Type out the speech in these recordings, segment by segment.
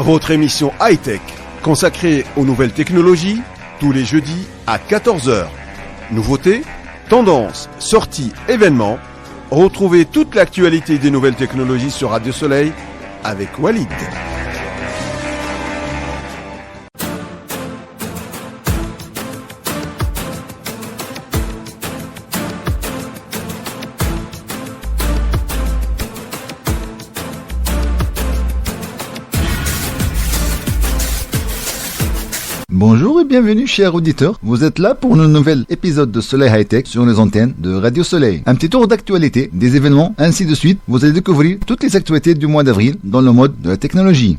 votre émission high-tech, consacrée aux nouvelles technologies, tous les jeudis à 14h. Nouveautés, tendances, sorties, événements. Retrouvez toute l'actualité des nouvelles technologies sur Radio Soleil avec Walid. Bonjour et bienvenue chers auditeurs, vous êtes là pour un nouvel épisode de Soleil High-Tech sur les antennes de Radio Soleil. Un petit tour d'actualité, des événements, ainsi de suite, vous allez découvrir toutes les actualités du mois d'avril dans le mode de la technologie.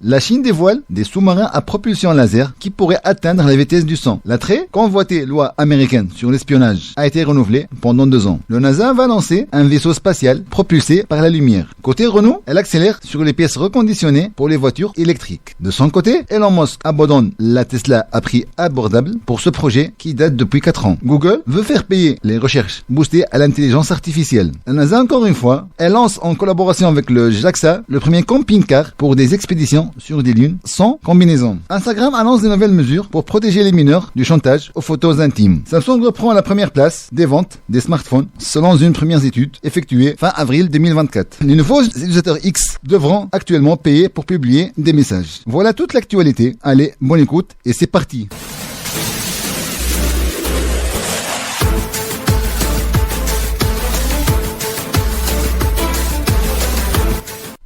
La Chine dévoile des sous-marins à propulsion laser qui pourraient atteindre la vitesse du son. La très convoitée loi américaine sur l'espionnage a été renouvelée pendant 2 ans. Le NASA va lancer un vaisseau spatial propulsé par la lumière. Côté Renault, elle accélère sur les pièces reconditionnées pour les voitures électriques. De son côté, Elon Musk abandonne la Tesla à prix abordable pour ce projet qui date depuis 4 ans. Google veut faire payer les recherches boostées à l'intelligence artificielle. La NASA, encore une fois, elle lance en collaboration avec le JAXA le premier camping-car pour des expéditions sur des lunes sans combinaison. Instagram annonce des nouvelles mesures pour protéger les mineurs du chantage aux photos intimes. Samsung reprend la première place des ventes des smartphones selon une première étude effectuée fin avril 2024. Les nouveaux utilisateurs X devront actuellement payer pour publier des messages. Voilà toute l'actualité. Allez, bonne écoute et c'est parti.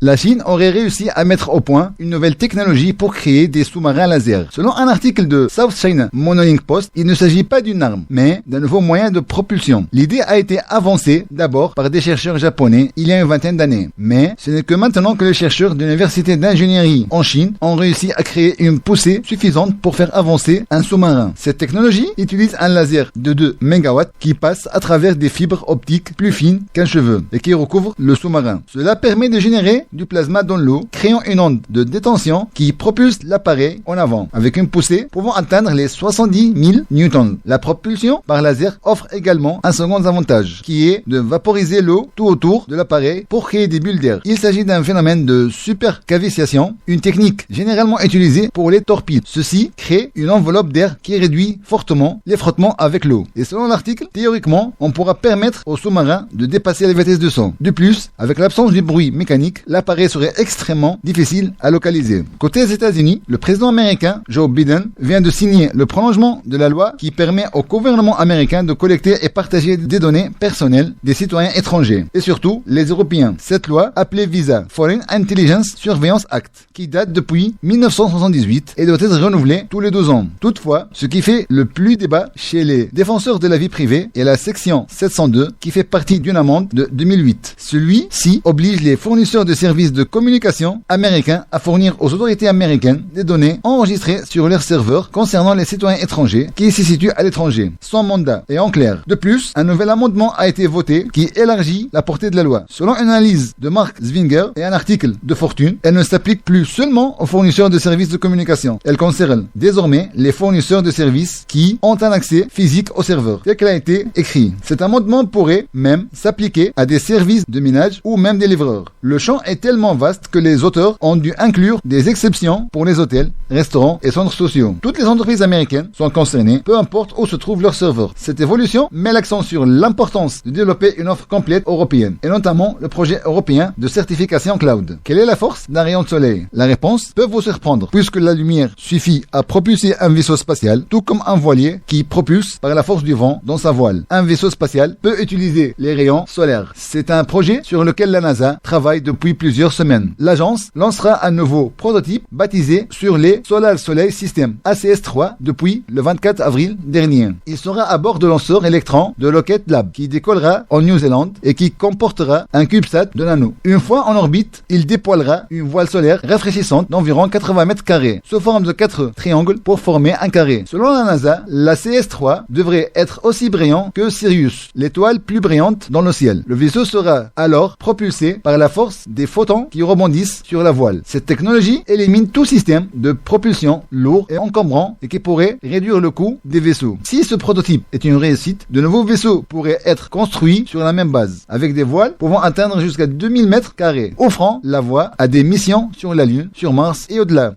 La Chine aurait réussi à mettre au point une nouvelle technologie pour créer des sous-marins laser. Selon un article de South China Morning Post, il ne s'agit pas d'une arme, mais d'un nouveau moyen de propulsion. L'idée a été avancée d'abord par des chercheurs japonais il y a une vingtaine d'années. Mais ce n'est que maintenant que les chercheurs de l'université d'ingénierie en Chine ont réussi à créer une poussée suffisante pour faire avancer un sous-marin. Cette technologie utilise un laser de 2 MW qui passe à travers des fibres optiques plus fines qu'un cheveu et qui recouvre le sous-marin. Cela permet de générer du plasma dans l'eau, créant une onde de détention qui propulse l'appareil en avant, avec une poussée pouvant atteindre les 70 000 newtons. La propulsion par laser offre également un second avantage, qui est de vaporiser l'eau tout autour de l'appareil pour créer des bulles d'air. Il s'agit d'un phénomène de supercavitaisation, une technique généralement utilisée pour les torpilles. Ceci crée une enveloppe d'air qui réduit fortement les frottements avec l'eau. Et selon l'article, théoriquement, on pourra permettre au sous-marin de dépasser la vitesse de son. De plus, avec l'absence du bruit mécanique, l'appareil serait extrêmement difficile à localiser. Côté des États-Unis, le président américain Joe Biden vient de signer le prolongement de la loi qui permet au gouvernement américain de collecter et partager des données personnelles des citoyens étrangers et surtout les Européens. Cette loi, appelée VISA, Foreign Intelligence Surveillance Act, qui date depuis 1978 et doit être renouvelée tous les 2 ans. Toutefois, ce qui fait le plus débat chez les défenseurs de la vie privée est la section 702 qui fait partie d'une amende de 2008. Celui-ci oblige les fournisseurs de services de communication américains à fournir aux autorités américaines des données enregistrées sur leurs serveurs concernant les citoyens étrangers qui se situent à l'étranger, sans mandat et en clair. De plus, un nouvel amendement a été voté qui élargit la portée de la loi. Selon une analyse de Mark Zwinger et un article de Fortune, elle ne s'applique plus seulement aux fournisseurs de services de communication. Elle concerne désormais les fournisseurs de services qui ont un accès physique au serveur, tel qu'il a été écrit. Cet amendement pourrait même s'appliquer à des services de ménage ou même des livreurs. Le champ est tellement vaste que les auteurs ont dû inclure des exceptions pour les hôtels, restaurants et centres sociaux. Toutes les entreprises américaines sont concernées, peu importe où se trouve leur serveur. Cette évolution met l'accent sur l'importance de développer une offre complète européenne, et notamment le projet européen de certification cloud. Quelle est la force d'un rayon de soleil? La réponse peut vous surprendre, puisque la lumière suffit à propulser un vaisseau spatial, tout comme un voilier qui propulse par la force du vent dans sa voile. Un vaisseau spatial peut utiliser les rayons solaires. C'est un projet sur lequel la NASA travaille depuis plusieurs semaines. L'agence lancera un nouveau prototype baptisé sur les Solar Soleil System ACS-3 depuis le 24 avril dernier. Il sera à bord de lanceur Electron de Lockheed Lab qui décollera en New Zealand et qui comportera un CubeSat de nano. Une fois en orbite, il déploiera une voile solaire rafraîchissante d'environ 80 mètres carrés sous forme de 4 triangles pour former un carré. Selon la NASA, la CS-3 devrait être aussi brillant que Sirius, l'étoile plus brillante dans le ciel. Le vaisseau sera alors propulsé par la force des photons qui rebondissent sur la voile. Cette technologie élimine tout système de propulsion lourd et encombrant et qui pourrait réduire le coût des vaisseaux. Si ce prototype est une réussite, de nouveaux vaisseaux pourraient être construits sur la même base, avec des voiles pouvant atteindre jusqu'à 2000 mètres carrés, offrant la voie à des missions sur la Lune, sur Mars et au-delà.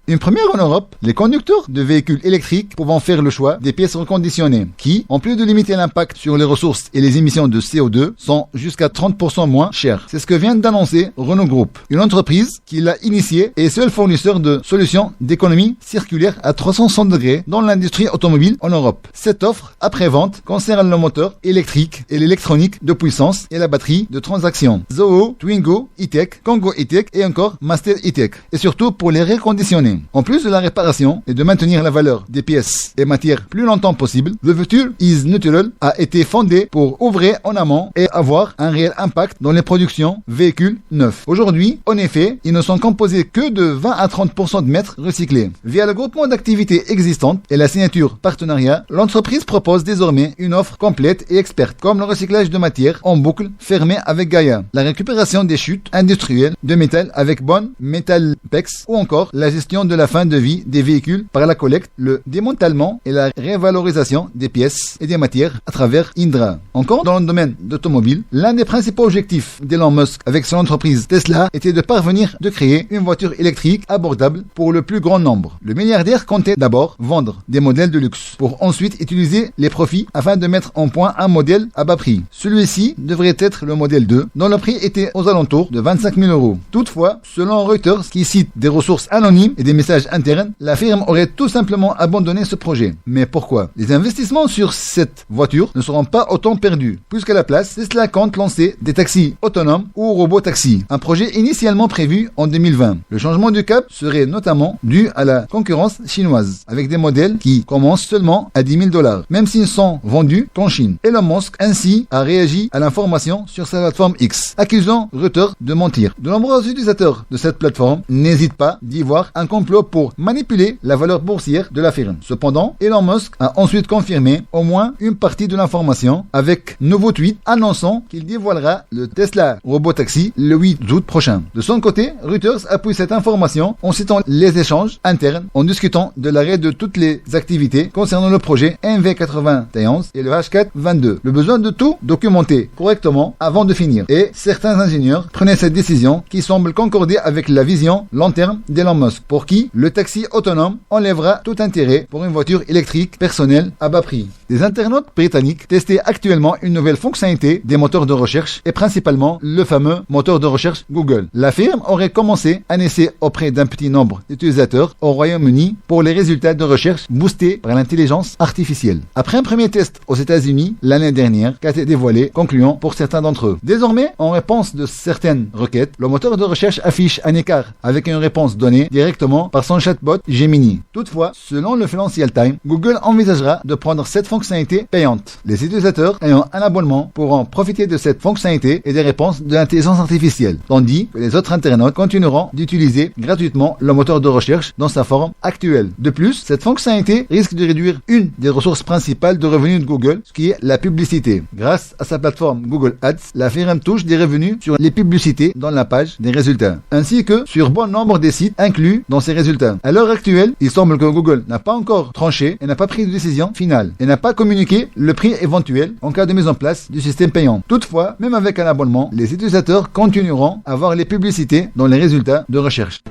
Une première en Europe, les conducteurs de véhicules électriques pouvant faire le choix des pièces reconditionnées qui, en plus de limiter l'impact sur les ressources et les émissions de CO2, sont jusqu'à 30% moins chères. C'est ce que vient d'annoncer Renault Group, une entreprise qui l'a initiée et seul fournisseur de solutions d'économie circulaire à 360 degrés dans l'industrie automobile en Europe. Cette offre après-vente concerne le moteur électrique et l'électronique de puissance et la batterie de transaction. Zoho, Twingo, E-Tech, Congo E-Tech et encore Master E-Tech. Et surtout pour les reconditionner. En plus de la réparation et de maintenir la valeur des pièces et matières plus longtemps possible, The Future is Natural a été fondé pour ouvrir en amont et avoir un réel impact dans les productions véhicules neufs. Aujourd'hui, en effet, ils ne sont composés que de 20 à 30% de mètres recyclés. Via le groupement d'activités existantes et la signature partenariat, l'entreprise propose désormais une offre complète et experte, comme le recyclage de matières en boucle fermée avec Gaia, la récupération des chutes industrielles de métal avec Bond Metal Pex ou encore la gestion de la fin de vie des véhicules par la collecte, le démantèlement et la révalorisation des pièces et des matières à travers Indra. Encore dans le domaine d'automobile, l'un des principaux objectifs d'Elon Musk avec son entreprise Tesla était de parvenir de créer une voiture électrique abordable pour le plus grand nombre. Le milliardaire comptait d'abord vendre des modèles de luxe pour ensuite utiliser les profits afin de mettre en point un modèle à bas prix. Celui-ci devrait être le modèle 2 dont le prix était aux alentours de 25 000 €. Toutefois, selon Reuters qui cite des ressources anonymes et des messages internes, la firme aurait tout simplement abandonné ce projet. Mais pourquoi? Les investissements sur cette voiture ne seront pas autant perdus, puisqu'à la place, Tesla compte lancer des taxis autonomes ou robotaxis, un projet initialement prévu en 2020. Le changement du cap serait notamment dû à la concurrence chinoise, avec des modèles qui commencent seulement à 10 000 $, même s'ils sont vendus qu'en Chine. Elon Musk ainsi a réagi à l'information sur sa plateforme X, accusant Reuters de mentir. De nombreux utilisateurs de cette plateforme n'hésitent pas d'y voir un complot pour manipuler la valeur boursière de la firme. Cependant, Elon Musk a ensuite confirmé au moins une partie de l'information avec nouveau tweet annonçant qu'il dévoilera le Tesla Robotaxi le 8 août prochain. De son côté, Reuters appuie cette information en citant les échanges internes en discutant de l'arrêt de toutes les activités concernant le projet MV91 et le H422. Le besoin de tout documenter correctement avant de finir. Et certains ingénieurs prenaient cette décision qui semble concorder avec la vision long terme d'Elon Musk, pour qui le taxi autonome enlèvera tout intérêt pour une voiture électrique personnelle à bas prix. Des internautes britanniques testaient actuellement une nouvelle fonctionnalité des moteurs de recherche et principalement le fameux moteur de recherche Google. La firme aurait commencé un essai auprès d'un petit nombre d'utilisateurs au Royaume-Uni pour les résultats de recherche boostés par l'intelligence artificielle. Après un premier test aux États-Unis l'année dernière qui a été dévoilé, concluant pour certains d'entre eux. Désormais, en réponse de certaines requêtes, le moteur de recherche affiche un écart avec une réponse donnée directement par son chatbot Gemini. Toutefois, selon le Financial Times, Google envisagera de prendre cette fonctionnalité payante. Les utilisateurs ayant un abonnement pourront profiter de cette fonctionnalité et des réponses de l'intelligence artificielle, tandis que les autres internautes continueront d'utiliser gratuitement le moteur de recherche dans sa forme actuelle. De plus, cette fonctionnalité risque de réduire une des ressources principales de revenus de Google, ce qui est la publicité. Grâce à sa plateforme Google Ads, la firme touche des revenus sur les publicités dans la page des résultats, ainsi que sur bon nombre des sites inclus dans ces résultats. À l'heure actuelle, il semble que Google n'a pas encore tranché et n'a pas pris de décision finale et n'a pas communiqué le prix éventuel en cas de mise en place du système payant. Toutefois, même avec un abonnement, les utilisateurs continueront à voir les publicités dans les résultats de recherche.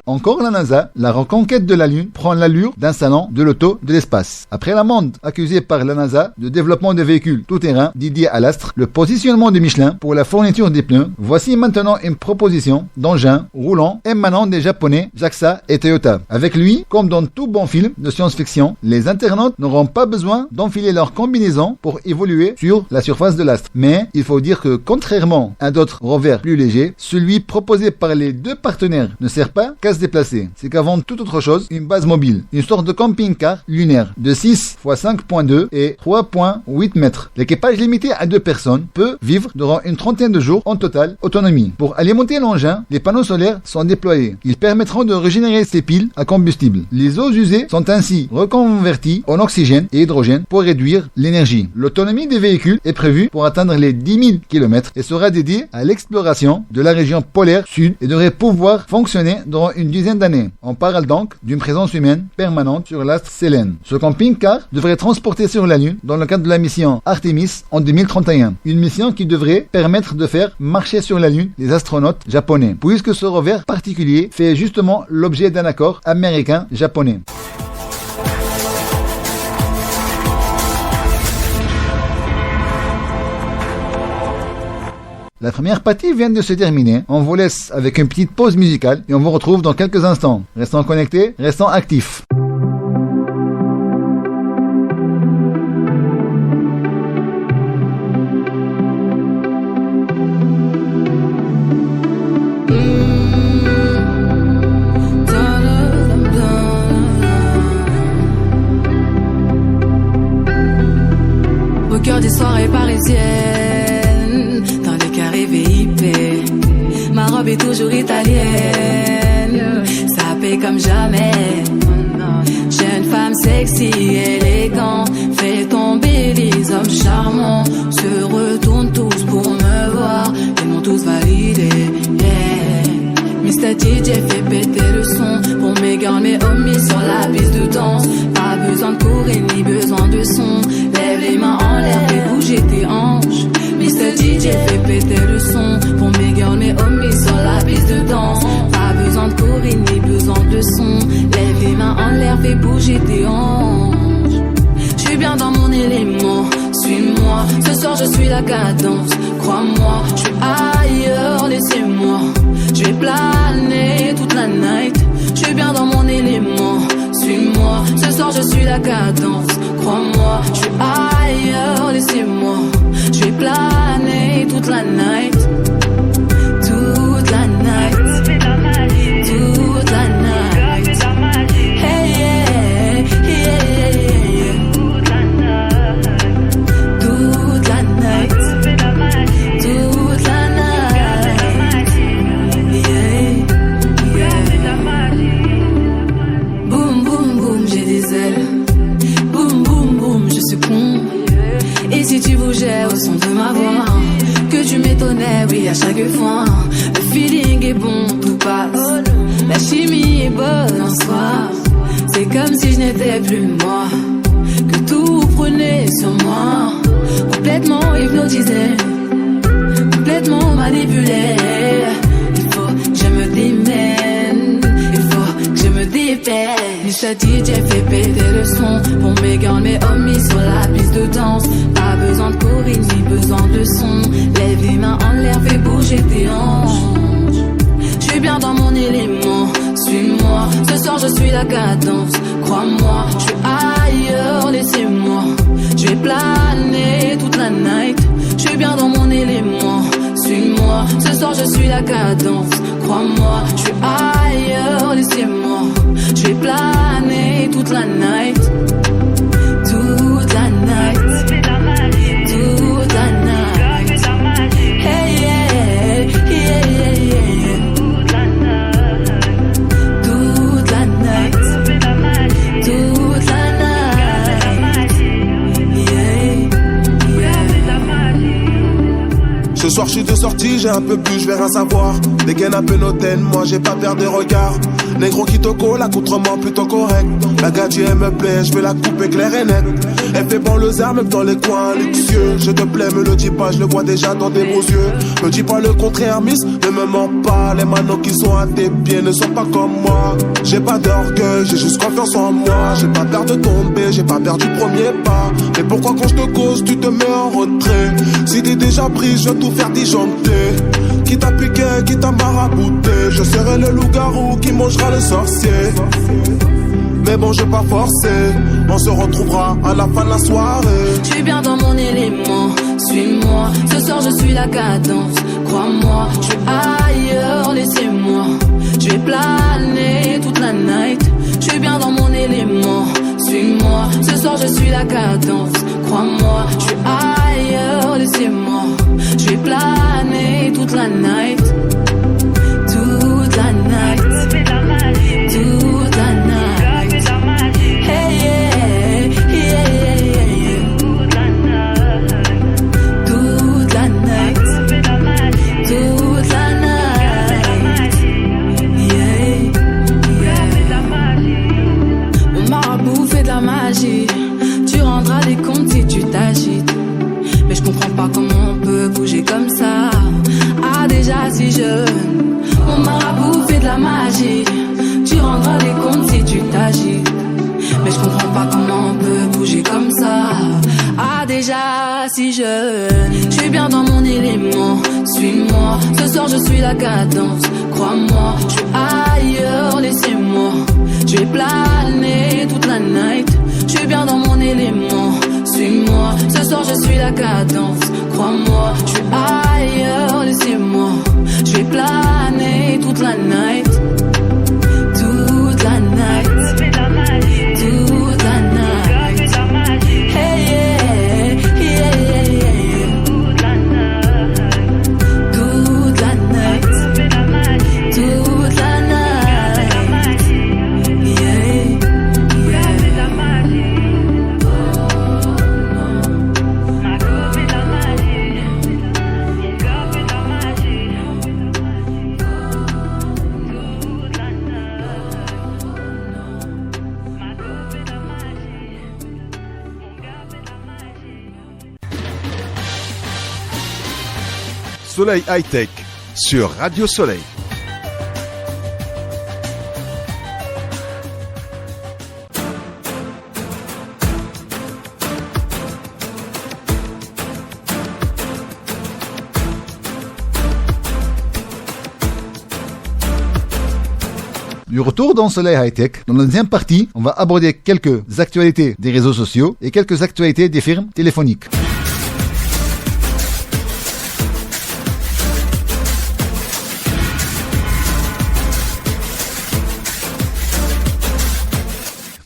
Encore la NASA, la reconquête de la Lune prend l'allure d'un salon de l'auto de l'espace. Après l'amende accusée par la NASA de développement de véhicules tout-terrain dédiés à l'astre, le positionnement de Michelin pour la fourniture des pneus, voici maintenant une proposition d'engin roulant émanant des Japonais JAXA et Toyota. Avec lui, comme dans tout bon film de science-fiction, les internautes n'auront pas besoin d'enfiler leur combinaison pour évoluer sur la surface de l'astre. Mais il faut dire que contrairement à d'autres rovers plus légers, celui proposé par les deux partenaires ne sert pas qu'à se déplacer. C'est qu'avant toute autre chose, une base mobile, une sorte de camping-car lunaire de 6 x 5.2 et 3.8 mètres. L'équipage limité à 2 personnes peut vivre durant une trentaine de jours en totale autonomie. Pour alimenter l'engin, les panneaux solaires sont déployés. Ils permettront de régénérer ces piles à combustible. Les eaux usées sont ainsi reconverties en oxygène et hydrogène pour réduire l'énergie. L'autonomie des véhicules est prévue pour atteindre les 10 000 km et sera dédiée à l'exploration de la région polaire sud et devrait pouvoir fonctionner durant une dizaine d'années. On parle donc d'une présence humaine permanente sur l'astre Sélène. Ce camping-car devrait transporter sur la Lune dans le cadre de la mission Artemis en 2031. Une mission qui devrait permettre de faire marcher sur la Lune les astronautes japonais, puisque ce rover particulier fait justement l'objet d'un accord américain-japonais. La première partie vient de se terminer. On vous laisse avec une petite pause musicale et on vous retrouve dans quelques instants. Restons connectés, restons actifs. Au cœur des soirées parisiennes, dans les carrés VIP, ma robe est toujours italienne, sapée comme jamais. Jeune femme sexy, élégante, fait tomber les hommes charmants, se retournent tous pour me voir, ils m'ont tous validé. Mr. DJ fait péter le son pour mes gars, mes homies sur la piste de danse. Pas besoin de courir ni besoin de son. Lève les mains en l'air et bouger tes hanches. Mr. DJ fait péter le son pour mes gars, mes homies sur la piste de danse. Pas besoin de courir ni besoin de son. Lève les mains en l'air et bouger tes hanches. Je suis bien dans mon élément, suis-moi. Ce soir je suis la cadence, crois-moi. Je suis ailleurs, laissez-moi. Je vais planer toute la night. Je suis bien dans mon élément, suis-moi. Ce soir je suis la cadence, crois-moi. Je suis ailleurs, laissez-moi. Je vais planer toute la night. Toute la night. Toute la night. Hey yeah, yeah, yeah. Toute la night. Toute la night. Toute la night. Boum boum boum, j'ai des ailes. Boum boum boum, je succombe. Et si tu bougeais au son de ma voix, que tu m'étonnais, oui, à chaque fois. Le feeling est bon, tout passe. La chimie est bonne en soi. C'est comme si je n'étais plus moi, que tout prenait sur moi. Complètement hypnotisé, complètement manipulé. Il faut que je me démène, il faut que je me dépêche. Mr. DJ fait péter le son pour mes gars, mes homies sur la piste de danse. Pas besoin de courir ni besoin de son. Lève les mains en l'air, fais bouger tes hanches. Je suis bien dans mon élément, suis-moi. Ce soir je suis la cadence, crois-moi. Je suis ailleurs, laissez-moi. Je vais planer toute la night. Je suis bien dans mon élément, suis-moi. Ce soir je suis la cadence, crois-moi. Je suis ailleurs, laissez-moi. Je vais planer toute la night. Toute la night. Toute la night. Hey yeah, yeah, yeah, yeah. Toute la night. Toute la night. Yeah, yeah. Ce soir je suis de sortie, j'ai un peu bu, je vais rien savoir. Des gaines un peu notaines, moi j'ai pas peur des regards. Négro qui te colle, accoutrement plutôt correct. La gadget elle me plaît, je vais la couper claire et nette. Elle fait bon le zère, même dans les coins luxueux. Je te plais, me le dis pas, je le vois déjà dans tes beaux yeux. Me dis pas le contraire, miss, ne me mens pas. Les manos qui sont à tes pieds ne sont pas comme moi. J'ai pas d'orgueil, j'ai juste confiance en moi. J'ai pas peur de tomber, j'ai pas peur du premier pas. Mais pourquoi quand je te cause, tu te mets en retrait? Si t'es déjà prise, je vais tout faire disjoncter. Qui t'a piqué, qui t'a marabouté. Je serai le loup-garou qui mangera le sorcier. Mais bon, je vais pas forcer. On se retrouvera à la fin de la soirée. Je suis bien dans mon élément, suis-moi. Ce soir je suis la cadence, crois-moi. Je suis ailleurs, laissez-moi. Je vais planer je suis la cadence. Crois-moi, je suis ailleurs, laissez-moi. Je vais planer toute la night. Toute la night. Toute la night. Hey yeah, yeah, yeah, yeah. Toute la night. Toute la night. Yeah, yeah. Mon marabout fait de la magie. Tu rendras des comptes si tu t'agites. Mais je comprends pas comment on peut bouger comme ça. Ah, déjà si jeune. Mon marabout fait de la magie. Tu rendras des comptes si tu t'agites. Mais je comprends pas comment on peut bouger comme ça. Ah, déjà si jeune. Je suis bien dans mon élément. Suis-moi, ce soir je suis la cadence. Crois-moi, je suis ailleurs, laissez-moi. Je vais planer toute la night. Je suis bien dans mon élément. Suis-moi, ce soir je suis la cadence. Crois-moi, je suis ailleurs, laissez-moi. Je vais planer toute la night. Toute la night. Toute la night. Hey yeah, yeah, yeah, yeah. Toute la night. Toute la night. Yeah, yeah. Soleil High-Tech sur Radio Soleil. Du retour dans Soleil High-Tech, dans la deuxième partie, on va aborder quelques actualités des réseaux sociaux et quelques actualités des firmes téléphoniques.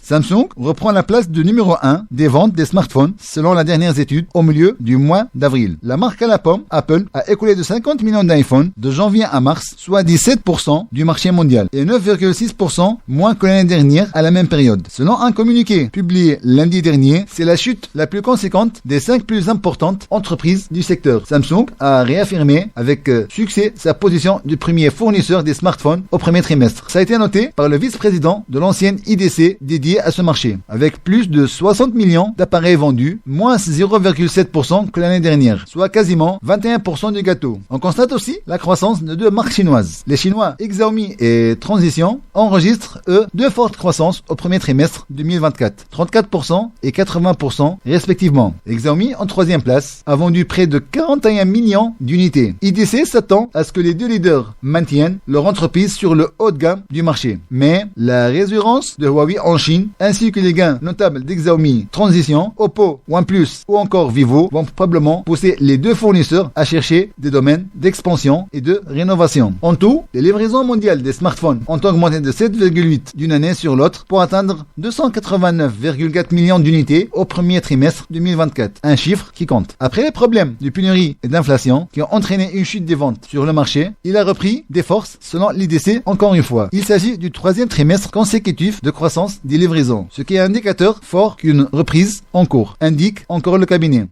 Samsung reprend la place de numéro 1 des ventes des smartphones selon la dernière étude au milieu du mois d'avril. La marque à la pomme, Apple, a écoulé de 50 millions d'iPhone de janvier à mars, soit 17% du marché mondial et 9,6% moins que l'année dernière à la même période. Selon un communiqué publié lundi dernier, c'est la chute la plus conséquente des 5 plus importantes entreprises du secteur. Samsung a réaffirmé avec succès sa position du premier fournisseur des smartphones au premier trimestre. Ça a été noté par le vice-président de l'ancienne IDC dédié à ce marché, avec plus de 60 millions d'appareils vendus, moins 0,7% que l'année dernière, soit quasiment 21% du gâteau. On constate aussi la croissance de deux marques chinoises. Les Chinois Xiaomi et Transition enregistrent, eux, deux fortes croissances au premier trimestre 2024, 34% et 80% respectivement. Xiaomi, en troisième place, a vendu près de 41 millions d'unités. IDC s'attend à ce que les deux leaders maintiennent leur entreprise sur le haut de gamme du marché. Mais la résurgence de Huawei en Chine ainsi que les gains notables d'Xiaomi, Transition, Oppo, OnePlus ou encore Vivo vont probablement pousser les deux fournisseurs à chercher des domaines d'expansion et de rénovation. En tout, les livraisons mondiales des smartphones ont augmenté de 7,8 d'une année sur l'autre pour atteindre 289,4 millions d'unités au premier trimestre 2024, un chiffre qui compte. Après les problèmes de pénurie et d'inflation qui ont entraîné une chute des ventes sur le marché, il a repris des forces selon l'IDC encore une fois. Il s'agit du troisième trimestre consécutif de croissance des livraisons, ce qui est un indicateur fort qu'une reprise en cours, indique encore le cabinet.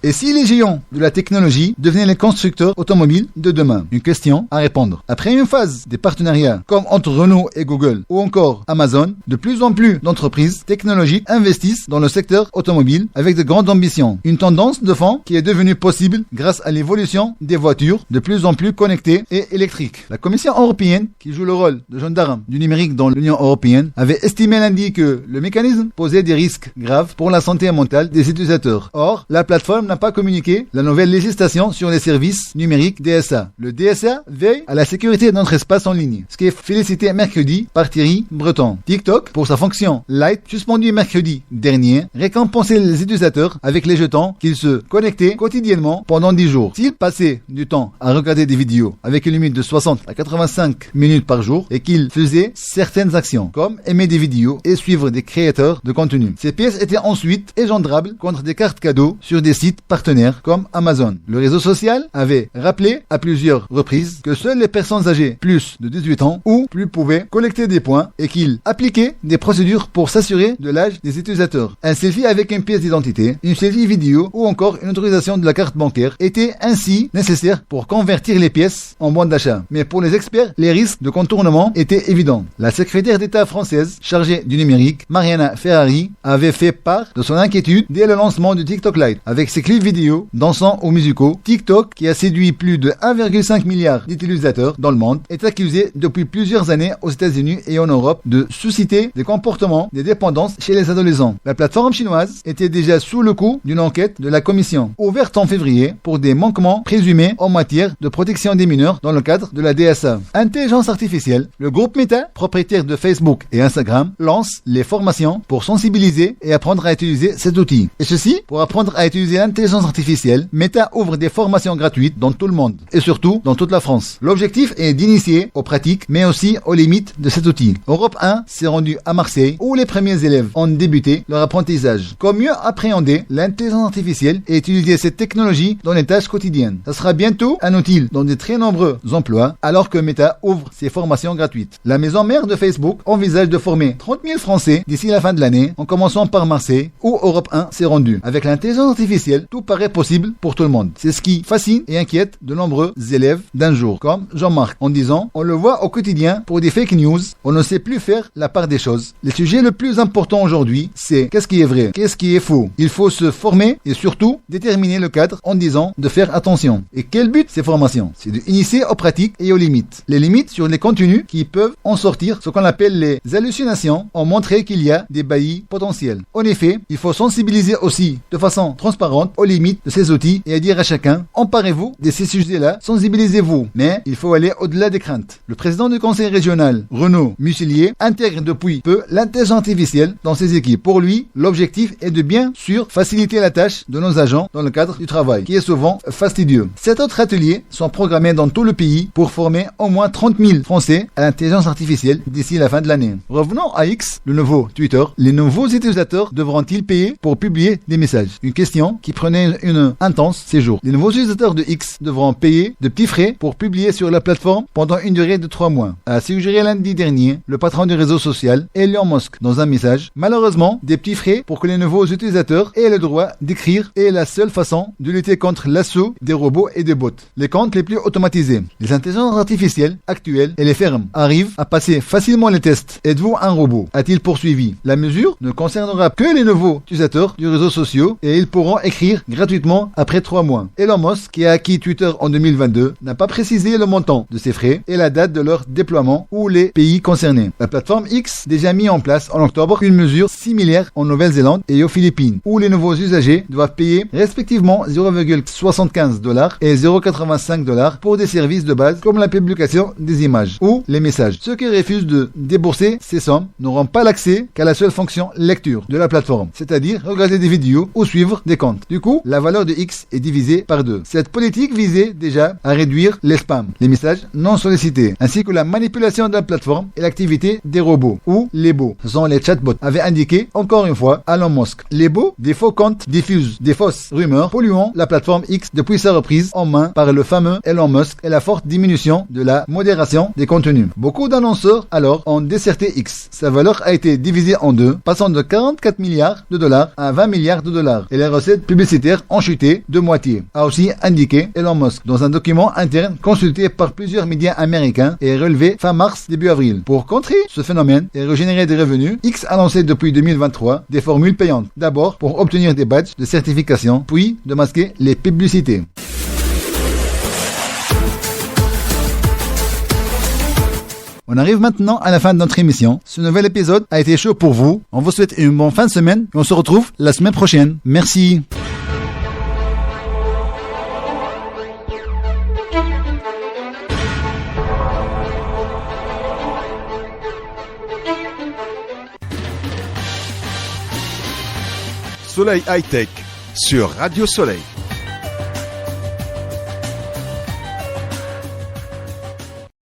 Et si les géants de la technologie devenaient les constructeurs automobiles de demain? Une question à répondre. Après une phase des partenariats comme entre Renault et Google ou encore Amazon, de plus en plus d'entreprises technologiques investissent dans le secteur automobile avec de grandes ambitions. Une tendance de fond qui est devenue possible grâce à l'évolution des voitures de plus en plus connectées et électriques. La Commission européenne, qui joue le rôle de gendarme du numérique dans l'Union européenne, avait estimé lundi que le mécanisme posait des risques graves pour la santé mentale des utilisateurs. Or, la plateforme n'a pas communiqué la nouvelle législation sur les services numériques DSA. Le DSA veille à la sécurité de notre espace en ligne, ce qui est félicité mercredi par Thierry Breton. TikTok, pour sa fonction Lite, suspendu mercredi dernier, récompensait les utilisateurs avec les jetons qu'ils se connectaient quotidiennement pendant 10 jours. S'ils passaient du temps à regarder des vidéos avec une limite de 60 à 85 minutes par jour et qu'ils faisaient certaines actions, comme aimer des vidéos et suivre des créateurs de contenu. Ces pièces étaient ensuite échangeables contre des cartes cadeaux sur des sites partenaires comme Amazon. Le réseau social avait rappelé à plusieurs reprises que seules les personnes âgées plus de 18 ans ou plus pouvaient collecter des points et qu'il appliquait des procédures pour s'assurer de l'âge des utilisateurs. Un selfie avec une pièce d'identité, une selfie vidéo ou encore une autorisation de la carte bancaire étaient ainsi nécessaires pour convertir les pièces en bons d'achat. Mais pour les experts, les risques de contournement étaient évidents. La secrétaire d'État française chargée du numérique, Mariana Ferrari, avait fait part de son inquiétude dès le lancement du TikTok Lite. Avec ses clips vidéo, dansant ou musicaux, TikTok, qui a séduit plus de 1,5 milliard d'utilisateurs dans le monde, est accusé depuis plusieurs années aux États-Unis et en Europe de susciter des comportements de dépendance chez les adolescents. La plateforme chinoise était déjà sous le coup d'une enquête de la Commission, ouverte en février pour des manquements présumés en matière de protection des mineurs dans le cadre de la DSA. Intelligence artificielle, le groupe Meta, propriétaire de Facebook et Instagram, lance les formations pour sensibiliser et apprendre à utiliser cet outil. Et ceci, pour apprendre à utiliser l'intelligence artificielle, Meta ouvre des formations gratuites dans tout le monde, et surtout dans toute la France. L'objectif est d'initier aux pratiques, mais aussi aux limites de cet outil. Europe 1 s'est rendu à Marseille, où les premiers élèves ont débuté leur apprentissage. Comment mieux appréhender l'intelligence artificielle et utiliser cette technologie dans les tâches quotidiennes. Ça sera bientôt un outil dans de très nombreux emplois, alors que Meta ouvre ses formations gratuites. La maison mère de Facebook envisage de former 30 000 Français d'ici la fin de l'année, en commençant par Marseille, où Europe 1 s'est rendu. Avec l'intelligence artificielle, tout paraît possible pour tout le monde. C'est ce qui fascine et inquiète de nombreux élèves d'un jour, comme Jean-Marc, en disant « On le voit au quotidien pour des fake news, on ne sait plus faire la part des choses. Le sujet le plus important aujourd'hui, c'est qu'est-ce qui est vrai, qu'est-ce qui est faux. Il faut se former et surtout déterminer le cadre en disant de faire attention. Et quel but ces formations? C'est d'initier aux pratiques et aux limites. Les limites sur les contenus qui peuvent en sortir, ce qu'on appelle les hallucinations, ont montré qu'il y a des baillis potentiels. En effet, il faut sensibiliser aussi de façon transparente aux limites de ces outils et à dire à chacun, emparez-vous de ces sujets-là, sensibilisez-vous. Mais il faut aller au-delà des craintes. Le président du conseil régional, Renaud Muselier, intègre depuis peu l'intelligence artificielle dans ses équipes. Pour lui, l'objectif est de bien sûr faciliter la tâche de nos agents dans le cadre du travail, qui est souvent fastidieux. 7 autres ateliers sont programmés dans tout le pays pour former au moins 30 000 Français à l'intelligence artificielle d'ici la fin de l'année. Revenons à X, le nouveau Twitter. Les nouveaux utilisateurs devront-ils payer pour publier des messages? Une question qui prenait une intense ces jours. Les nouveaux utilisateurs de X devront payer de petits frais pour publier sur la plateforme pendant une durée de 3 mois. A suggéré lundi dernier le patron du réseau social, Elon Musk, dans un message. Malheureusement, des petits frais pour que les nouveaux utilisateurs aient le droit d'écrire est la seule façon de lutter contre l'assaut des robots et des bots. Les comptes les plus automatisés, les intelligences artificielles actuelles et les fermes arrivent à passer facilement les tests. Êtes-vous un robot? A-t-il poursuivi? La mesure ne concernera que les nouveaux utilisateurs du réseau social et ils pourront écrire gratuitement après 3 mois. Elon Musk, qui a acquis Twitter en 2022, n'a pas précisé le montant de ces frais et la date de leur déploiement ou les pays concernés. La plateforme X déjà mis en place en octobre une mesure similaire en Nouvelle-Zélande et aux Philippines, où les nouveaux usagers doivent payer respectivement 0,75 $ et 0,85 $ pour des services de base comme la publication des images ou les messages. Ceux qui refusent de débourser ces sommes n'auront pas l'accès qu'à la seule fonction lecture de la plateforme, c'est-à-dire regarder des vidéos ou suivre des comptes. Du coup, la valeur de X est divisée par 2. Cette politique visait déjà à réduire les spams, les messages non sollicités, ainsi que la manipulation de la plateforme et l'activité des robots ou les bots. Ce sont les chatbots, avait indiqué encore une fois Elon Musk. Les bots, des faux comptes, diffusent des fausses rumeurs polluant la plateforme X depuis sa reprise en main par le fameux Elon Musk et la forte diminution de la modération des contenus. Beaucoup d'annonceurs alors ont déserté X. Sa valeur a été divisée en 2, passant de 44 milliards de dollars à 20 milliards de dollars et les recettes publicitaires ont chuté de moitié, a aussi indiqué Elon Musk dans un document interne consulté par plusieurs médias américains et relevé fin mars début avril. Pour contrer ce phénomène et régénérer des revenus, X a lancé depuis 2023 des formules payantes. D'abord pour obtenir des badges de certification, puis de masquer les publicités. On arrive maintenant à la fin de notre émission. Ce nouvel épisode a été chaud pour vous. On vous souhaite une bonne fin de semaine et on se retrouve la semaine prochaine. Merci. Soleil High Tech sur Radio Soleil.